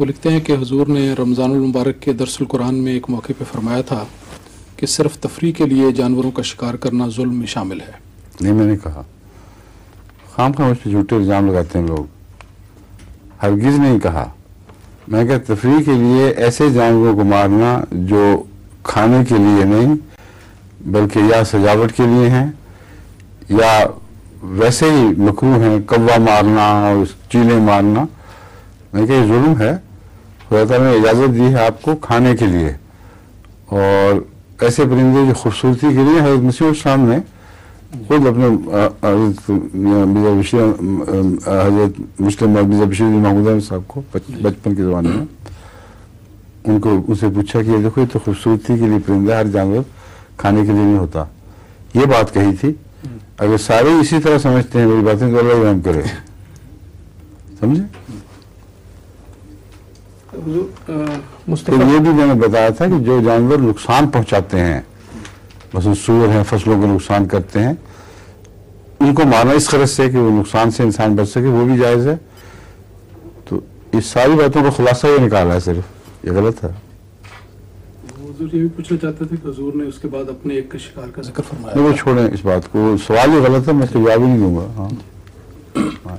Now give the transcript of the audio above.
وہ لکھتے ہیں کہ حضور نے رمضان المبارک کے درس القرآن میں ایک موقع پہ فرمایا تھا کہ صرف تفریح کے لیے جانوروں کا شکار کرنا ظلم میں شامل ہے. نہیں، میں نے کہا. خام خواہ مجھ پہ جھوٹے الزام لگاتے ہیں لوگ. ہرگز نہیں کہا. میں کہ تفریح کے لیے ایسے جانوروں کو مارنا جو کھانے کے لیے نہیں بلکہ یا سجاوٹ کے لیے ہیں یا ویسے ہی مکروہ ہیں، کوا مارنا اور چیلیں مارنا، میں کہ یہ ظلم ہے. خدا تعالیٰ نے اجازت دی ہے آپ کو کھانے کے لیے. اور ایسے پرندے جو خوبصورتی کے لیے حضرت مسیح السلام نے خود اپنے حضرت مسلم مرزا بشیر محمود احمد صاحب کو بچپن کے زمانے میں ان سے پوچھا کہ یہ دیکھو، یہ تو خوبصورتی کے لیے پرندہ، ہر جانور کھانے کے لیے نہیں ہوتا. یہ بات کہی تھی. اگر سارے اسی طرح سمجھتے ہیں میری باتیں تو اللہ رحم کرے. سمجھے؟ تو یہ بھی میں نے بتایا تھا کہ جو جانور نقصان پہنچاتے ہیں، مثلا سور ہیں، فصلوں کو نقصان کرتے ہیں، ان کو مارنا اس غرض سے کہ وہ نقصان سے انسان بچ سکے، وہ بھی جائز ہے. تو اس ساری باتوں کا خلاصہ یہ نکالا ہے، صرف یہ غلط ہے. حضور یہ بھی پوچھنا چاہتے تھے کہ حضور نے اس کے بعد اپنے ایک شکار کا ذکر فرمایا. نہیں، وہ چھوڑیں اس بات کو، سوال ہی غلط ہے، میں اس کا جواب ہی نہیں دوں گا. ہاں.